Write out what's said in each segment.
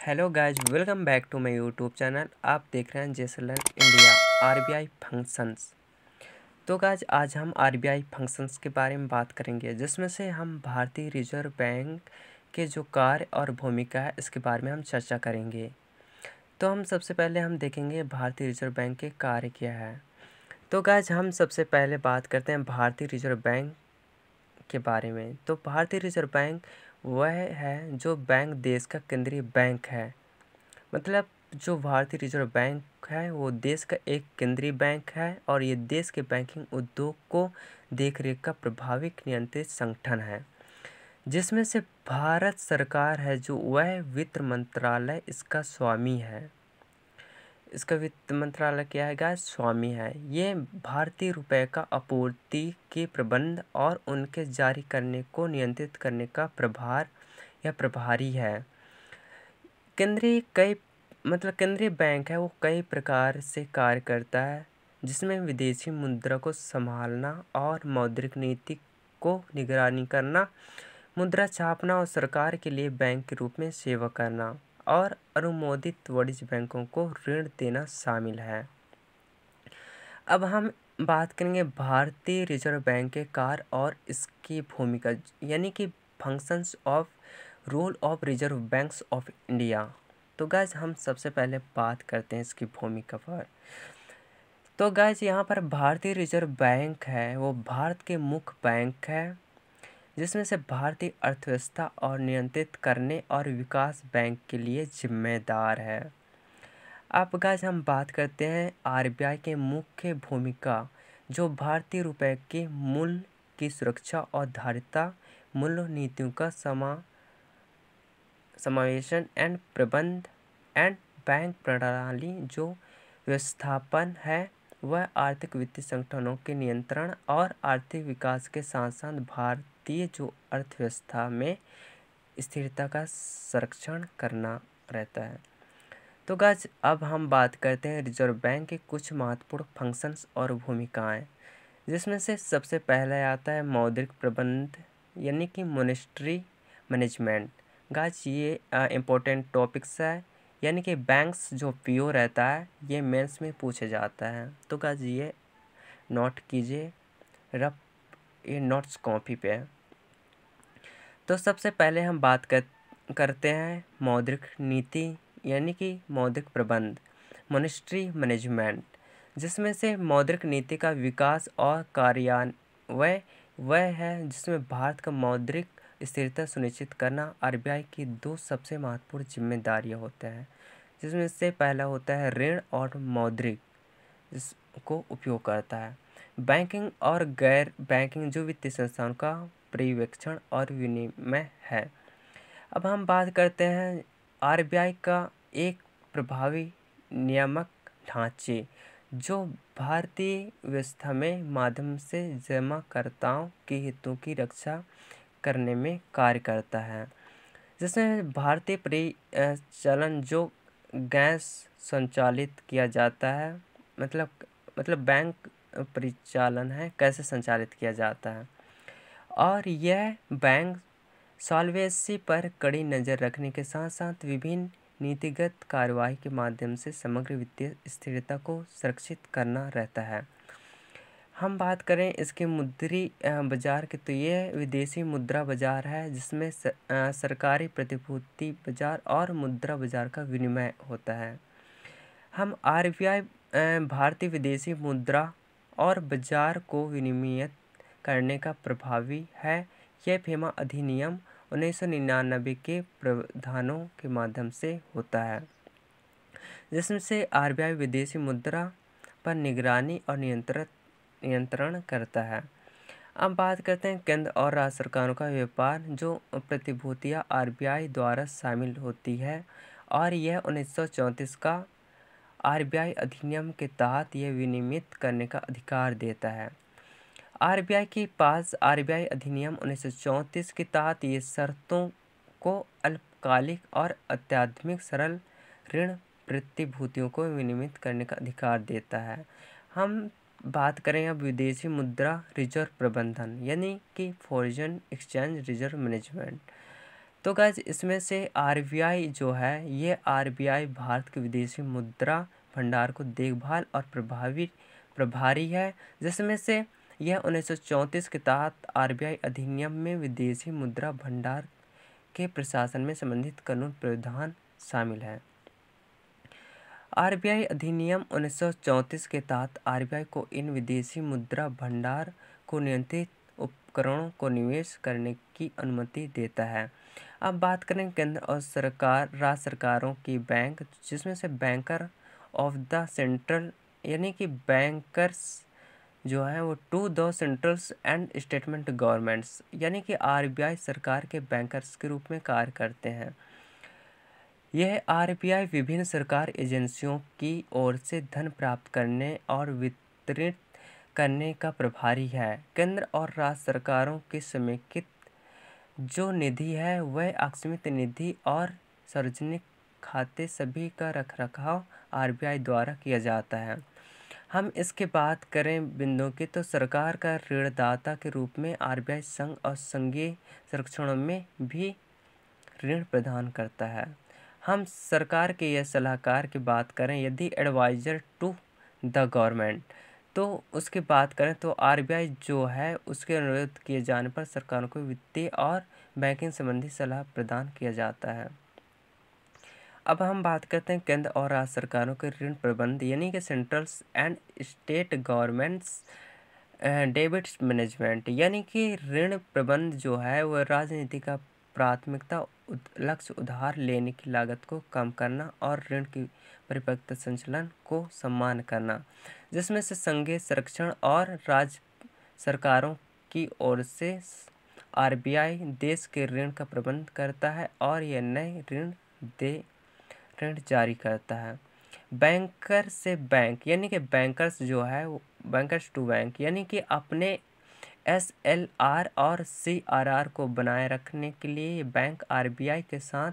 Hello guys, welcome back to my YouTube channel. आप देख रहे हैं जेसलन इंडिया आरबीआई फंक्शंस। तो गाइज आज हम आरबीआई फंक्शंस के बारे में बात करेंगे, जिसमें से हम भारतीय रिजर्व बैंक के जो कार्य और भूमिका है इसके बारे में हम चर्चा करेंगे। तो हम सबसे पहले हम देखेंगे भारतीय रिजर्व बैंक के कार्य क्या है। तो गाइज हम सबसे पहले बात करते हैं भारतीय रिजर्व बैंक के बारे में। तो भारतीय रिजर्व बैंक वह है जो बैंक देश का केंद्रीय बैंक है। मतलब जो भारतीय रिजर्व बैंक है वो देश का एक केंद्रीय बैंक है और ये देश के बैंकिंग उद्योग को देखरेख का प्रभावी नियंत्रित संगठन है, जिसमें से भारत सरकार है जो वह वित्त मंत्रालय इसका स्वामी है। इसका वित्त मंत्रालय क्या है गाइस? स्वामी है। ये भारतीय रुपए का आपूर्ति के प्रबंध और उनके जारी करने को नियंत्रित करने का प्रभार या प्रभारी है। केंद्रीय बैंक है वो कई प्रकार से कार्य करता है, जिसमें विदेशी मुद्रा को संभालना और मौद्रिक नीति को निगरानी करना, मुद्रा छापना और सरकार के लिए बैंक के रूप में सेवा करना और अनुमोदित वाणिज्य बैंकों को ऋण देना शामिल है। अब हम बात करेंगे भारतीय रिजर्व बैंक के कार्य और इसकी भूमिका, यानी कि functions of role of reserve banks of India. तो गाइज हम सबसे पहले बात करते हैं इसकी भूमिका पर। तो गाइज यहाँ पर भारतीय रिजर्व बैंक है वो भारत के मुख्य बैंक है, जिसमें से भारतीय अर्थव्यवस्था और नियंत्रित करने और विकास बैंक के लिए जिम्मेदार है। अब गाइस हम बात करते हैं आरबीआई के मुख्य भूमिका, जो भारतीय रुपए के मूल्य की सुरक्षा और धारिता, मूल्य नीतियों का समावेशन एंड प्रबंध एंड बैंक प्रणाली जो व्यवस्थापन है, वह आर्थिक वित्तीय संगठनों के नियंत्रण और आर्थिक विकास के साथ साथ भारतीय जो अर्थव्यवस्था में स्थिरता का संरक्षण करना रहता है। तो गाइस अब हम बात करते हैं रिजर्व बैंक के कुछ महत्वपूर्ण फंक्शंस और भूमिकाएं, जिसमें से सबसे पहले आता है मौद्रिक प्रबंध, यानी कि मॉनेटरी मैनेजमेंट। गाइस ये इम्पोर्टेंट टॉपिक्स है, यानी कि बैंक्स जो पीओ रहता है ये मेंस में पूछे जाता है। तो गाइस ये नोट कीजिए, रफ ये नोट्स कॉपी पे। तो सबसे पहले हम बात करते हैं मौद्रिक नीति, यानी कि मौद्रिक प्रबंध, मॉनेटरी मैनेजमेंट, जिसमें से मौद्रिक नीति का विकास और कार्यान्वयन वह है जिसमें भारत का मौद्रिक स्थिरता सुनिश्चित करना आरबीआई की दो सबसे महत्वपूर्ण जिम्मेदारियां होते हैं, जिसमें से पहला होता है ऋण और मौद्रिक, जिसको उपयोग करता है बैंकिंग और गैर बैंकिंग जो वित्तीय संस्थानों का पर्यवेक्षण और विनिमय है। अब हम बात करते हैं आरबीआई का एक प्रभावी नियामक ढांचे, जो भारतीय व्यवस्था में माध्यम से जमाकर्ताओं के हितों की रक्षा करने में कार्य करता है, जिसमें भारतीय परिचालन जो गैस संचालित किया जाता है, मतलब बैंक परिचालन है कैसे संचालित किया जाता है, और यह बैंक सॉल्वेंसी पर कड़ी नज़र रखने के साथ साथ विभिन्न नीतिगत कार्रवाई के माध्यम से समग्र वित्तीय स्थिरता को सुरक्षित करना रहता है। हम बात करें इसके मुद्री बाजार की, तो ये विदेशी मुद्रा बाजार है, जिसमें सरकारी प्रतिभूति बाजार और मुद्रा बाजार का विनिमय होता है। हम आरबीआई भारतीय विदेशी मुद्रा और बाजार को विनियमित करने का प्रभावी है। यह फेमा अधिनियम 1999 के प्रावधानों के माध्यम से होता है, जिसमें से आरबीआई विदेशी मुद्रा पर निगरानी और नियंत्रण करता है। अब बात करते हैं केंद्र और राज्य सरकारों का व्यापार, जो प्रतिभूतियां आरबीआई द्वारा शामिल होती है, और यह 1934 का आरबीआई अधिनियम के तहत यह विनियमित करने का अधिकार देता है। आरबीआई के पास आरबीआई अधिनियम 1934 के तहत ये शर्तों को अल्पकालिक और अत्याधुनिक सरल ऋण प्रतिभूतियों को विनियमित करने का अधिकार देता है। हम बात करें अब विदेशी मुद्रा रिजर्व प्रबंधन, यानी कि फॉरेन एक्सचेंज रिजर्व मैनेजमेंट। तो गाइस इसमें से आरबीआई जो है, ये आरबीआई भारत के विदेशी मुद्रा भंडार को देखभाल और प्रभारी है, जिसमें से यह 1934 के तहत आरबीआई अधिनियम में विदेशी मुद्रा भंडार के प्रशासन में संबंधित कानून प्रावधान शामिल है। आरबीआई अधिनियम 1934 के तहत आरबीआई को इन विदेशी मुद्रा भंडार को नियंत्रित उपकरणों को निवेश करने की अनुमति देता है। अब बात करें केंद्र और राज्य सरकारों की बैंक, जिसमें से बैंकर ऑफ द सेंट्रल यानी कि बैंकर्स जो है वो to the centrals and statement governments यानी कि आरबीआई सरकार के बैंकर्स के रूप में कार्य करते हैं। यह आरबीआई विभिन्न सरकार एजेंसियों की ओर से धन प्राप्त करने और वितरित करने का प्रभारी है। केंद्र और राज्य सरकारों की समेकित जो निधि है वह असीमित निधि और सार्वजनिक खाते सभी का रखरखाव आरबीआई द्वारा किया जाता है। हम इसके बात करें बिंदु की, तो सरकार का ऋणदाता के रूप में आरबीआई संघ और संघीय संरक्षणों में भी ऋण प्रदान करता है। हम सरकार के यह सलाहकार की बात करें, यदि एडवाइजर टू द गवर्नमेंट, तो उसकी बात करें तो आरबीआई जो है उसके अनुरोध किए जाने पर सरकारों को वित्तीय और बैंकिंग संबंधी सलाह प्रदान किया जाता है। अब हम बात करते हैं केंद्र और राज्य सरकारों के ऋण प्रबंध यानी कि centrals and state governments debit management यानी कि ऋण प्रबंध जो है वह राजनीति का प्राथमिकता लक्ष्य उधार लेने की लागत को कम करना और ऋण की परिपक्वता संचालन को सम्मान करना, जिसमें से संघीय संरक्षण और राज्य सरकारों की ओर से आरबीआई देश के ऋण का प्रबंध करता है और यह नए ऋण जारी करता है। बैंकर से बैंक यानी कि बैंकर्स जो है वो बैंकर्स टू बैंक यानी कि अपने एसएलआर और सीआरआर को बनाए रखने के लिए बैंक आरबीआई के साथ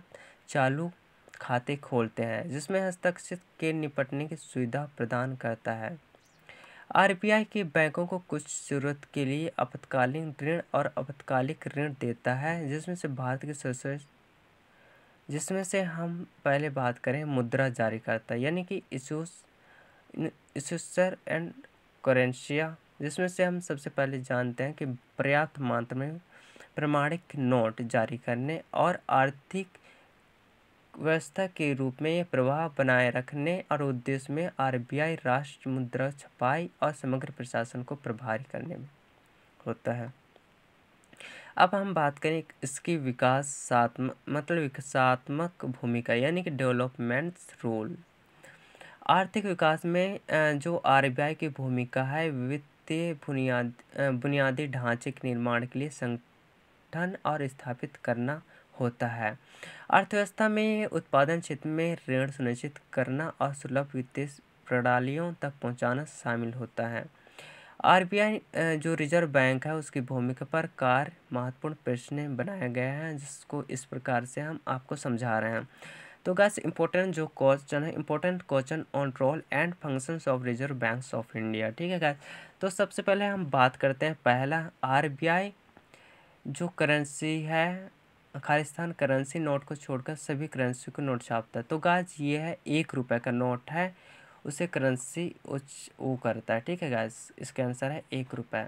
चालू खाते खोलते हैं, जिसमें हस्ताक्षर के निपटने की सुविधा प्रदान करता है। आरबीआई के बैंकों को कुछ जरूरत के लिए आपातकालीन ऋण और अल्पकालिक ऋण देता है, जिसमें से हम पहले बात करें मुद्रा जारी करता है यानी कि इशूसर एंड करेंसिया, जिसमें से हम सबसे पहले जानते हैं कि पर्याप्त मात्रा में प्रमाणिक नोट जारी करने और आर्थिक व्यवस्था के रूप में यह प्रवाह बनाए रखने और उद्देश्य में आरबीआई राष्ट्र मुद्रा छपाई और समग्र प्रशासन को प्रभारी करने में होता है। अब हम बात करें इसकी विकासात्मक भूमिका यानी कि डेवलपमेंट्स रोल। आर्थिक विकास में जो आरबीआई की भूमिका है वित्तीय बुनियादी ढांचे के निर्माण के लिए संगठन और स्थापित करना होता है। अर्थव्यवस्था में उत्पादन क्षेत्र में ऋण सुनिश्चित करना और सुलभ वित्तीय प्रणालियों तक पहुंचाना शामिल होता है। आरबीआई जो रिजर्व बैंक है उसकी भूमिका पर कार्य महत्वपूर्ण प्रश्न बनाया गया है, जिसको इस प्रकार से हम आपको समझा रहे हैं। तो गाइस इम्पोर्टेंट जो क्वेश्चन है, important question on roll and functions of reserve banks of India. ठीक है गाइस, तो सबसे पहले हम बात करते हैं पहला आरबीआई जो करेंसी है खालिस्तान करेंसी नोट को छोड़कर सभी करेंसी को नोट छापता है। तो गाइस ये है 1 रुपये का नोट है, उसे करेंसी वो करता है। ठीक है गाइस, इसका आंसर है 1 रुपये।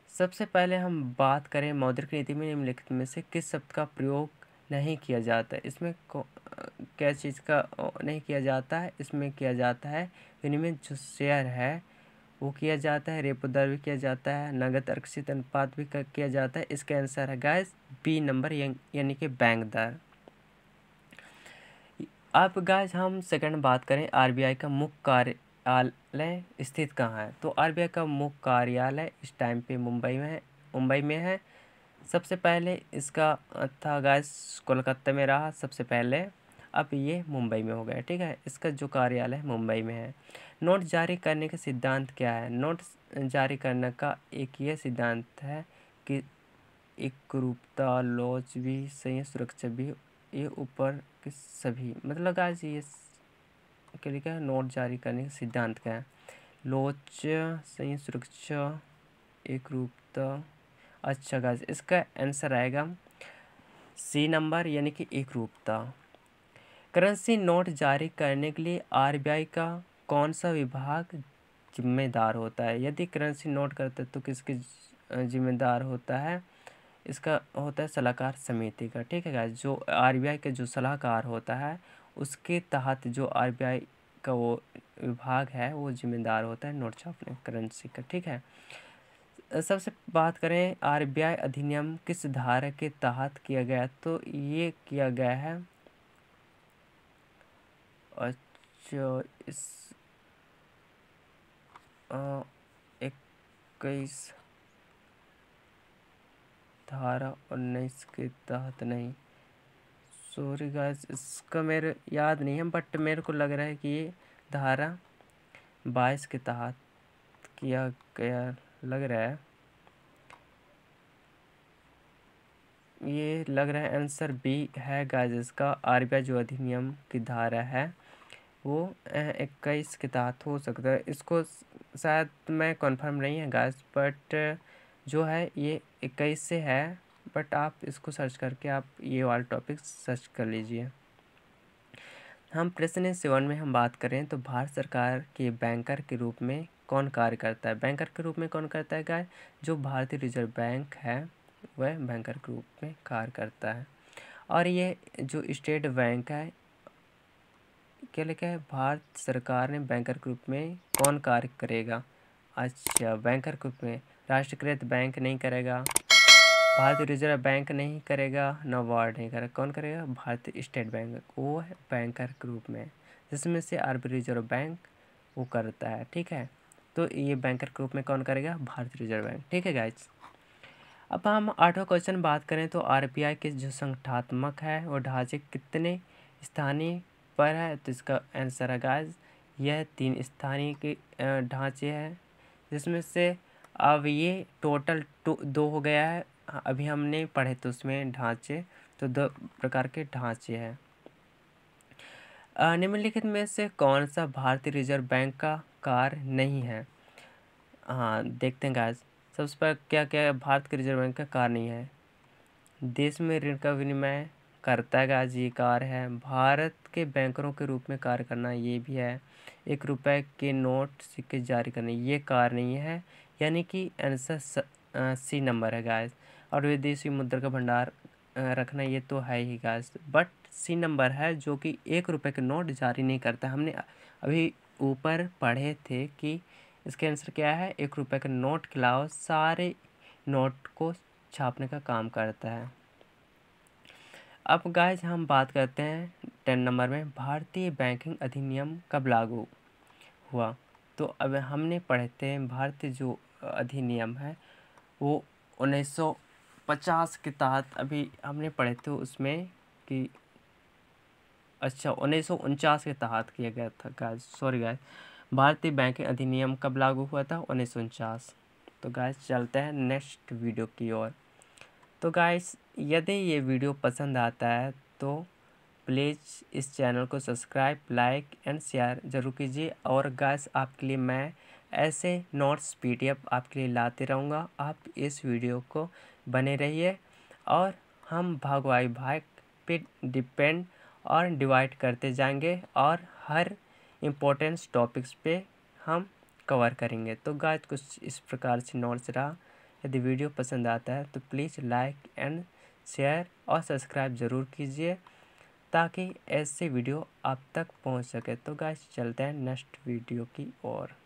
सबसे पहले हम बात करें मौद्रिक नीति में निम्नलिखित में से किस शब्द का प्रयोग नहीं किया जाता है। इसमें क्या चीज़ का नहीं किया जाता है, इसमें किया जाता है विनिमय जो शेयर है वो किया जाता है, रेपो दर भी किया जाता है, नगद आरक्षित अनुपात भी किया जाता है। इसका आंसर है गाइस बी नंबर यानी कि बैंक दर। अब गाइस हम सेकंड बात करें आरबीआई का मुख्य कार्यालय स्थित कहाँ है। तो आरबीआई का मुख्य कार्यालय इस टाइम पे मुंबई में है। सबसे पहले इसका था गाइस कोलकाता में रहा सबसे पहले, अब ये मुंबई में हो गया। ठीक है, इसका जो कार्यालय मुंबई में है। नोट जारी करने का सिद्धांत क्या है। नोट जारी करने का एक ये सिद्धांत है कि एकरूपता, लोच भी सही, सुरक्षा भी, ये ऊपर के सभी, मतलब गाइस ये के लिए क्या है, नोट जारी करने का सिद्धांत क्या है। लोच, सही, सुरक्षा, एकरूपता। अच्छा गाइस इसका आंसर आएगा सी नंबर यानी कि एकरूपता। करेंसी नोट जारी करने के लिए आरबीआई का कौन सा विभाग जिम्मेदार होता है? यदि करेंसी नोट करते तो किसकी जिम्मेदार होता है? इसका होता है सलाहकार समिति का। ठीक है गाइस, जो आरबीआई का जो सलाहकार होता है उसके तहत जो आरबीआई का वो विभाग है वो जिम्मेदार होता है नोट छापने करेंसी का। ठीक है, सबसे बात करें आरबीआई अधिनियम किस धारा के तहत किया गया, तो ये किया गया है अच्छा इस 21 धारा 19 के तहत नहीं, सॉरी गाइस इसका मेरे याद नहीं है, बट मेरे को लग रहा है कि ये धारा 22 के तहत किया गया लग रहा है। ये लग रहा है आंसर बी है गाइस इसका। आरबीआई जो अधिनियम की धारा है वो 21 के तहत हो सकता है। इसको शायद मैं कंफर्म नहीं है गाइस, बट जो है ये 21 से है, बट आप इसको सर्च करके आप ये वाला टॉपिक सर्च कर लीजिए। हम प्रश्न 7 में हम बात करें तो भारत सरकार के बैंकर के रूप में कौन कार्य करता है? बैंकर के रूप में कौन करता है गाइस? जो भारतीय रिजर्व बैंक है वह बैंकर के रूप में कार्य करता है। और ये जो स्टेट बैंक है क्या लिखा है? भारत सरकार ने बैंकर के रूप में कौन कार्य करेगा? अच्छा, बैंकर के रूप में राष्ट्रीयकृत बैंक नहीं करेगा, भारतीय रिजर्व बैंक नहीं करेगा, नाबार्ड नहीं करेगा, कौन करेगा? भारतीय स्टेट बैंक, वो है बैंकर के रूप में, जिसमें से आरबीआई रिजर्व बैंक वो करता है। ठीक है, तो ये बैंकर के रूप में कौन करेगा? भारतीय रिजर्व बैंक। ठीक है गाइज, अब हम 8वां क्वेश्चन बात करें तो आरबीआई के जो संगठनात्मक है वो ढांचे कितने स्थानीय पर है? तो इसका आंसर है गाइज यह 3 स्थानीय के ढांचे हैं, जिसमें से अब ये टोटल 2 हो गया है। अभी हमने पढ़े तो उसमें ढांचे तो 2 प्रकार के ढांचे हैं। निम्नलिखित में से कौन सा भारतीय रिजर्व बैंक का कार्य नहीं है? हाँ देखते हैं गाइस, सबसे पहले क्या क्या भारत के रिजर्व बैंक का कार्य नहीं है? देश में ऋण का विनिमय करता है गाइस, ये कार्य है। भारत के बैंकरों के रूप में कार्य करना ये भी है। 1 रुपए के नोट सिक्के जारी करने ये कार्य नहीं है, यानी कि आंसर सी नंबर है गाइस। और विदेशी मुद्रा का भंडार रखना ये तो है ही गाइस, बट सी नंबर है जो कि 1 रुपए के नोट जारी नहीं करता। हमने अभी ऊपर पढ़े थे कि इसके आंसर क्या है? 1 रुपए के नोट के अलावा सारे नोट को छापने का काम करता है। अब गाइस हम बात करते हैं 10 नंबर में, भारतीय बैंकिंग अधिनियम कब लागू हुआ? तो अब हमने पढ़े थे भारतीय जो अधिनियम है वो 1950 के तहत अभी हमने पढ़े थे उसमें कि अच्छा 1949 के तहत किया गया था गाइस, सॉरी गाइस। भारतीय बैंकिंग अधिनियम कब लागू हुआ था? 1949। तो गाइस चलते हैं नेक्स्ट वीडियो की ओर। तो गाइस यदि ये वीडियो पसंद आता है तो प्लीज़ इस चैनल को सब्सक्राइब, लाइक एंड शेयर ज़रूर कीजिए। और गाइस आपके लिए मैं ऐसे नोट्स पीडीएफ आपके लिए लाते रहूँगा, आप इस वीडियो को बने रहिए। और हम भाग बाई भाग पे डिपेंड और डिवाइड करते जाएंगे और हर इम्पोर्टेंस टॉपिक्स पे हम कवर करेंगे। तो गाइस कुछ इस प्रकार से नोट्स रहा। यदि वीडियो पसंद आता है तो प्लीज़ लाइक एंड शेयर और सब्सक्राइब ज़रूर कीजिए ताकि ऐसे वीडियो आप तक पहुंच सके। तो गाइस चलते हैं नेक्स्ट वीडियो की ओर।